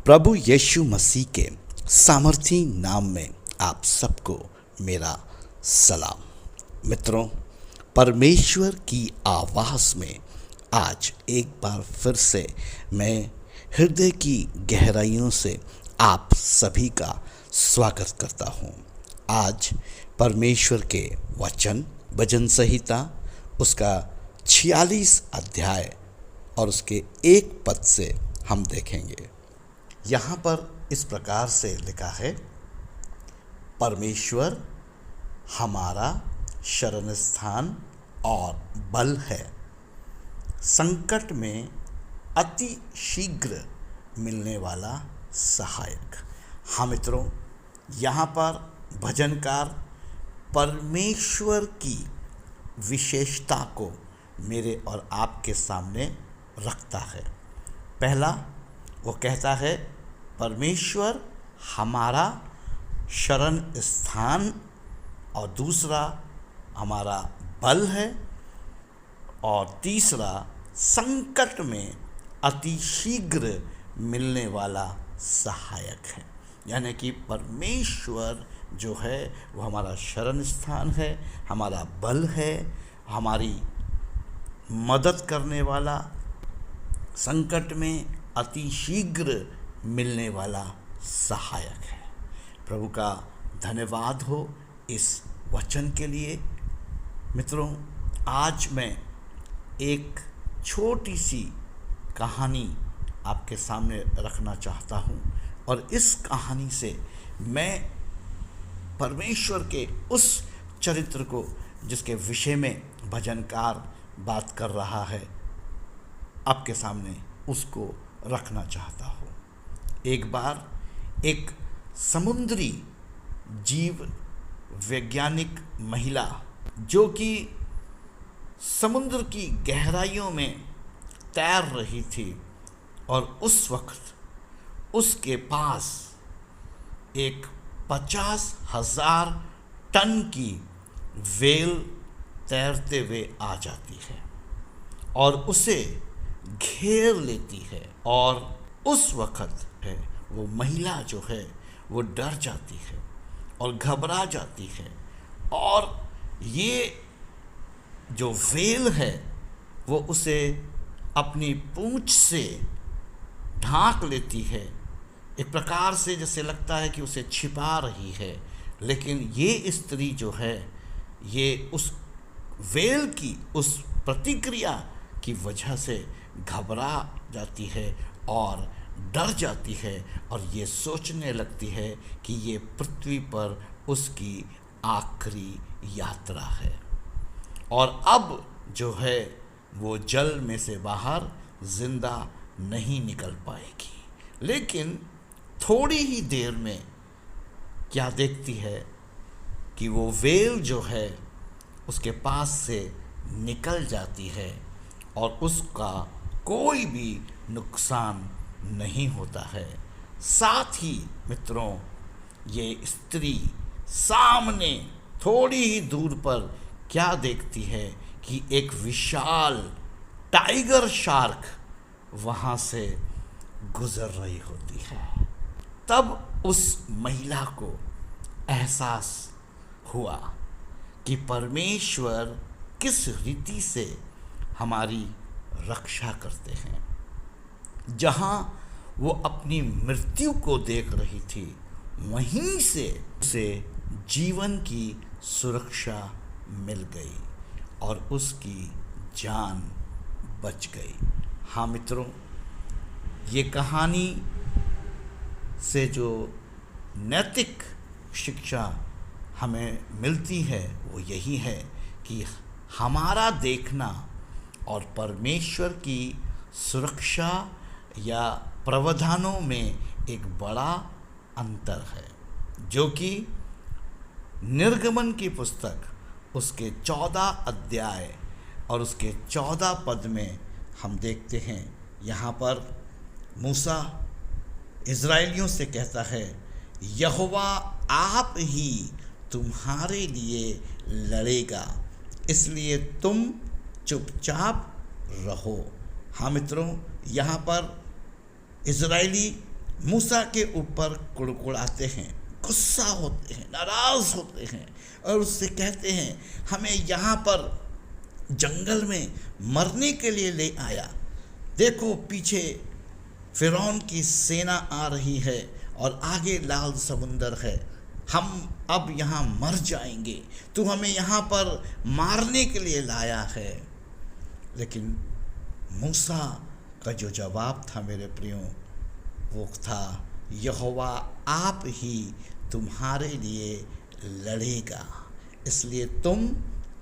प्रभु यीशु मसीह के सामर्थी नाम में आप सबको मेरा सलाम। मित्रों, परमेश्वर की आवाज़ में आज एक बार फिर से मैं हृदय की गहराइयों से आप सभी का स्वागत करता हूँ। आज परमेश्वर के वचन भजन संहिता उसका 46 अध्याय और उसके एक पद से हम देखेंगे। यहाँ पर इस प्रकार से लिखा है, परमेश्वर हमारा शरण स्थान और बल है, संकट में अति शीघ्र मिलने वाला सहायक। हाँ मित्रों, यहाँ पर भजनकार परमेश्वर की विशेषता को मेरे और आपके सामने रखता है। पहला वो कहता है, परमेश्वर हमारा शरण स्थान, और दूसरा हमारा बल है, और तीसरा संकट में अति शीघ्र मिलने वाला सहायक है। यानी कि परमेश्वर जो है वो हमारा शरण स्थान है, हमारा बल है, हमारी मदद करने वाला, संकट में अति शीघ्र मिलने वाला सहायक है। प्रभु का धन्यवाद हो इस वचन के लिए। मित्रों, आज मैं एक छोटी सी कहानी आपके सामने रखना चाहता हूँ, और इस कहानी से मैं परमेश्वर के उस चरित्र को जिसके विषय में भजनकार बात कर रहा है, आपके सामने उसको रखना चाहता हूँ। एक बार एक समुद्री जीव वैज्ञानिक महिला, जो कि समुद्र की गहराइयों में तैर रही थी, और उस वक्त उसके पास एक 50,000 टन की व्हेल तैरते हुए आ जाती है और उसे घेर लेती है। और उस वक्त है वो महिला जो है वो डर जाती है और घबरा जाती है, और ये जो व्हेल है वो उसे अपनी पूंछ से ढांक लेती है, एक प्रकार से जैसे लगता है कि उसे छिपा रही है। लेकिन ये स्त्री जो है, ये उस व्हेल की उस प्रतिक्रिया की वजह से घबरा जाती है और डर जाती है, और ये सोचने लगती है कि ये पृथ्वी पर उसकी आखिरी यात्रा है, और अब जो है वो जल में से बाहर जिंदा नहीं निकल पाएगी। लेकिन थोड़ी ही देर में क्या देखती है कि वो व्हेल जो है उसके पास से निकल जाती है, और उसका कोई भी नुकसान नहीं होता है। साथ ही मित्रों, ये स्त्री सामने थोड़ी ही दूर पर क्या देखती है कि एक विशाल टाइगर शार्क वहाँ से गुजर रही होती है। तब उस महिला को एहसास हुआ कि परमेश्वर किस रीति से हमारी रक्षा करते हैं। जहाँ वो अपनी मृत्यु को देख रही थी, वहीं से उसे जीवन की सुरक्षा मिल गई और उसकी जान बच गई। हाँ मित्रों, ये कहानी से जो नैतिक शिक्षा हमें मिलती है वो यही है कि हमारा देखना और परमेश्वर की सुरक्षा या प्रावधानों में एक बड़ा अंतर है, जो कि निर्गमन की पुस्तक उसके 14 अध्याय और उसके 14 पद में हम देखते हैं। यहाँ पर मूसा इज़राइलियों से कहता है, यहोवा आप ही तुम्हारे लिए लड़ेगा, इसलिए तुम चुपचाप रहो। हाँ मित्रों, यहाँ पर इज़राइली मूसा के ऊपर कुड़कुड़ाते हैं, गुस्सा होते हैं, नाराज़ होते हैं और उससे कहते हैं हमें यहाँ पर जंगल में मरने के लिए ले आया। देखो पीछे फ़िरौन की सेना आ रही है और आगे लाल समुंदर है, हम अब यहाँ मर जाएंगे, तू हमें यहाँ पर मारने के लिए लाया है। लेकिन मूसा का जो जवाब था मेरे प्रियो, वो था यहोवा आप ही तुम्हारे लिए लड़ेगा, इसलिए तुम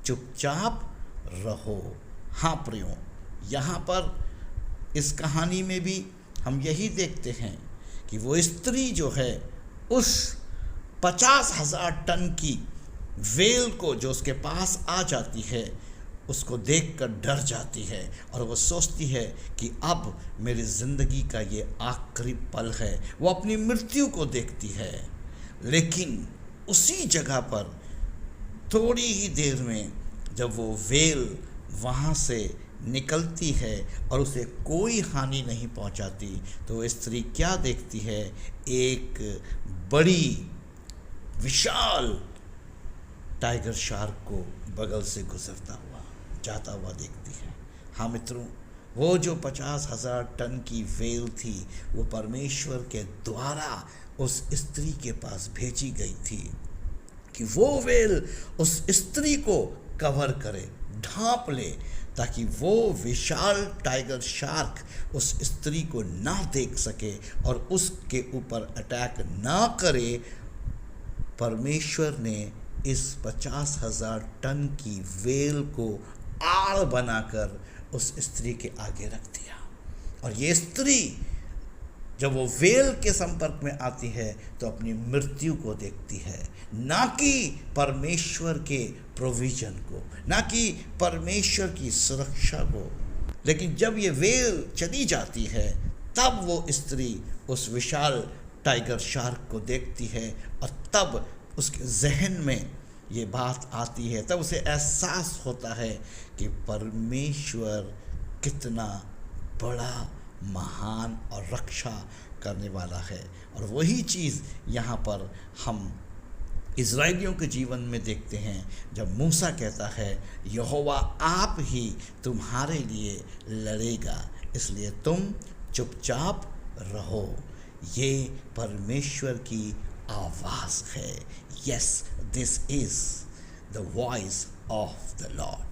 चुपचाप रहो। हाँ प्रियो, यहाँ पर इस कहानी में भी हम यही देखते हैं कि वो स्त्री जो है उस 50,000 टन की वेल को जो उसके पास आ जाती है उसको देखकर डर जाती है और वो सोचती है कि अब मेरी ज़िंदगी का ये आखिरी पल है। वो अपनी मृत्यु को देखती है, लेकिन उसी जगह पर थोड़ी ही देर में जब वो वेल वहाँ से निकलती है और उसे कोई हानि नहीं पहुँचाती, तो वो स्त्री क्या देखती है, एक बड़ी विशाल टाइगर शार्क को बगल से गुजरता हुआ जाता हुआ देखती है। हाँ मित्रों, वो जो 50,000 टन की वेल थी वो परमेश्वर के द्वारा उस स्त्री के पास भेजी गई थी कि वो वेल उस स्त्री को कवर करे, ढांप ले, ताकि वो विशाल टाइगर शार्क उस स्त्री को ना देख सके और उसके ऊपर अटैक ना करे। परमेश्वर ने इस 50,000 टन की वेल को आड़ बनाकर उस स्त्री के आगे रख दिया और ये स्त्री जब वो वेल के संपर्क में आती है तो अपनी मृत्यु को देखती है, ना कि परमेश्वर के प्रोविज़न को, ना कि परमेश्वर की सुरक्षा को। लेकिन जब ये वेल चली जाती है तब वो स्त्री उस विशाल टाइगर शार्क को देखती है और तब उसके जहन में ये बात आती है, तब उसे एहसास होता है कि परमेश्वर कितना बड़ा, महान और रक्षा करने वाला है। और वही चीज़ यहाँ पर हम इज़राइलियों के जीवन में देखते हैं, जब मूसा कहता है यहोवा आप ही तुम्हारे लिए लड़ेगा, इसलिए तुम चुपचाप रहो। ये परमेश्वर की आवाज़ है। Yes, this is the voice of the Lord.